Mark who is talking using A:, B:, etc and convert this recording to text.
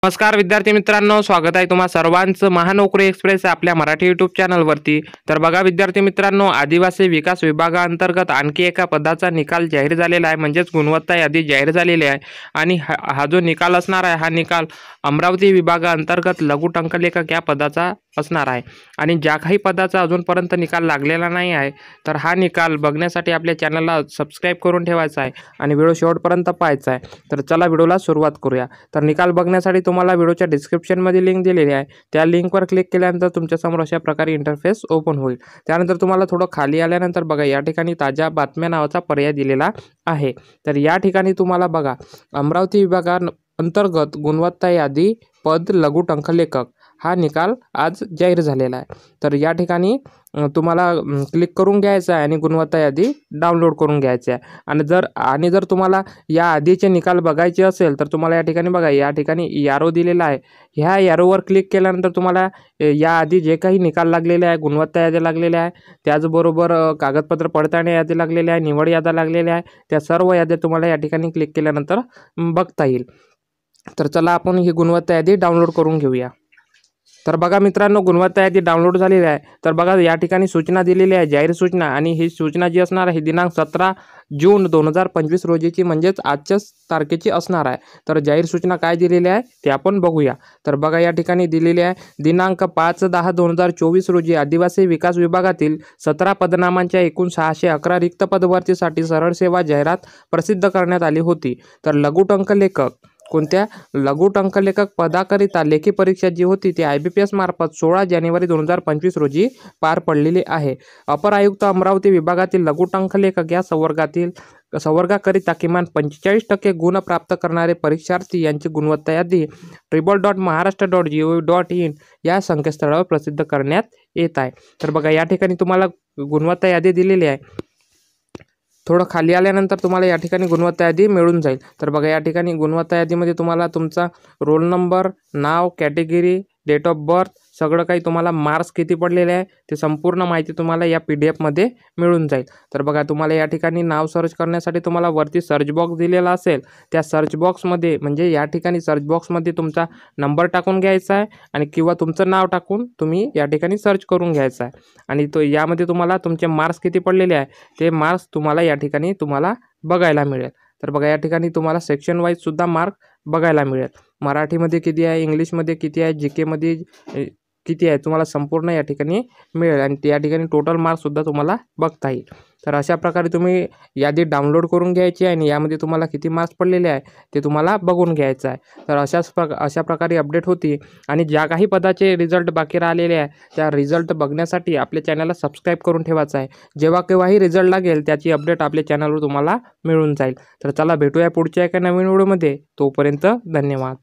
A: नमस्कार विद्यार्थी मित्रांनो, स्वागत आहे तुम्हा सर्वांचं महानोकरी एक्सप्रेस आपल्या मराठी यूट्यूब चॅनलवरती। तर बघा विद्यार्थी मित्रांनो, आदिवासी विकास विभागाअंतर्गत आणखी एका पदाचा निकाल जाहीर झालेला आहे, म्हणजेच गुणवत्ता यादी जाहीर झालेली आहे। आणि हा जो निकाल असणार आहे, हा निकाल अमरावती विभागाअंतर्गत लघु टंकलेखक या पदाचा असणार आहे। आणि ज्या काही पदाचा अजूनपर्यंत निकाल लागलेला नाही आहे, तर हा निकाल बघण्यासाठी आपल्या चॅनलला सबस्क्राईब करून ठेवायचा आहे आणि व्हिडिओ शेवटपर्यंत पाहायचा आहे। तर चला व्हिडिओला सुरुवात करूया। तर निकाल बघण्यासाठी तुम्हाला व्हिडिओच्या डिस्क्रिप्शनमध्ये लिंक दिलेली आहे, त्या लिंकवर क्लिक केल्यानंतर तुमच्यासमोर अशा प्रकारे इंटरफेस ओपन होईल। त्यानंतर तुम्हाला थोडं खाली आल्यानंतर बघा या ठिकाणी ताज्या बातम्या नावाचा पर्याय दिलेला आहे। तर या ठिकाणी तुम्हाला बघा अमरावती विभागाअंतर्गत गुणवत्ता यादी पद लघु टंकलेखक हा निकाल आज जाहीर झालेला आहे। तर या ठिकाणी तुम्हाला क्लिक करून घ्यायचं आहे आणि गुणवत्ता यादी डाउनलोड करून घ्यायची आहे। आणि जर तुम्हाला या आधीचे निकाल बघायचे असेल तर तुम्हाला या ठिकाणी बघा या ठिकाणी यारो दिलेला आहे, ह्या यारोवर क्लिक केल्यानंतर तुम्हाला या आधी जे काही निकाल लागलेले आहे, गुणवत्ता यादी लागलेल्या आहे, त्याचबरोबर कागदपत्र पडताळणी यादी लागलेली आहे, निवड याद्या लागलेल्या आहे, त्या सर्व याद्या तुम्हाला या ठिकाणी क्लिक केल्यानंतर बघता येईल। तर चला आपण ही गुणवत्ता यादी डाउनलोड करून घेऊया। तर बघा मित्रांनो, गुणवत्ता यादी डाउनलोड झालेली आहे। तर बघा या ठिकाणी सूचना दिलेली आहे, जाहीर सूचना, आणि ही सूचना जी असणार आहे दिनांक 17 जून 2025 रोजीची, म्हणजेच आजच्याच तारखेची असणार आहे। तर जाहीर सूचना काय दिलेली आहे ते आपण बघूया। तर बघा या ठिकाणी दिलेली आहे, दिनांक 5/10/2024 रोजी आदिवासी विकास विभागातील 17 पदनामांच्या एकूण 611 रिक्त पदभरतीसाठी सरळ सेवा जाहिरात प्रसिद्ध करण्यात आली होती। तर लघु टंकलेखक कोणत्या लघु टंकलेखक पदाकरिता लेखी परीक्षा जी होती ती IBPS मार्फत 16 जानेवारी 2025 रोजी पार पडलेली आहे। अपर आयुक्त अमरावती विभागातील लघु टंकलेखक या संवर्गाकरिता किमान 45% गुण प्राप्त करणारे परीक्षार्थी यांची गुणवत्ता यादी www.maharashtra.gov.in या संकेतस्थळावर प्रसिद्ध करण्यात येत आहे। तर बघा या ठिकाणी तुम्हाला गुणवत्ता यादी दिलेली आहे। थोडं खाली आल्यानंतर तुम्हाला या ठिकाणी गुणवत्ता यादी मिळून जाईल। तर बघा या ठिकाणी गुणवत्ता यादीमध्ये तुम्हाला तुमचा रोल नंबर, नाव, कॅटेगरी, डेट ऑफ बर्थ, सगळं काही तुम्हाला मार्क्स किती पडलेले आहे ते संपूर्ण माहिती तुम्हाला या PDF मध्ये मिळून जाईल। तर बघा तुम्हाला या ठिकाणी नाव सर्च करण्यासाठी तुम्हाला वरती सर्च बॉक्स दिलेला असेल, त्या सर्च बॉक्समध्ये म्हणजे या ठिकाणी सर्च बॉक्समध्ये तुमचा नंबर टाकून घ्यायचा आहे आणि किंवा तुमचं नाव टाकून तुम्ही या ठिकाणी सर्च करून घ्यायचा आहे। आणि तो यामध्ये तुम्हाला तुमचे मार्क्स किती पडलेले आहे ते मार्क्स तुम्हाला या ठिकाणी तुम्हाला बघायला मिळेल। तर बघा या ठिकाणी तुम्हाला सेक्शन वाईज सुद्धा मार्क बघायला मिळेल, मराठीमध्ये किती आहे, इंग्लिशमध्ये किती आहे, GK मध्ये किती आहे, तुम्हाला संपूर्ण या ठिकाणी मिळेल आणि या ठिकाणी टोटल मार्क्ससुद्धा तुम्हाला बघता येईल। तर अशा प्रकारे तुम्ही यादी डाउनलोड करून घ्यायची आहे आणि यामध्ये तुम्हाला किती मार्क्स पडलेले आहे ते तुम्हाला बघून घ्यायचं आहे। तर अशा प्रकारे अपडेट होती। आणि ज्या काही पदाचे रिझल्ट बाकी राहिलेले आहे त्या रिझल्ट बघण्यासाठी आपल्या चॅनलला सबस्क्राईब करून ठेवायचं आहे। जेव्हा केव्हाही रिझल्ट लागेल त्याची अपडेट आपल्या चॅनलवर तुम्हाला मिळून जाईल। तर चला भेटूया पुढच्या एका नवीन व्हिडिओमध्ये, तोपर्यंत धन्यवाद।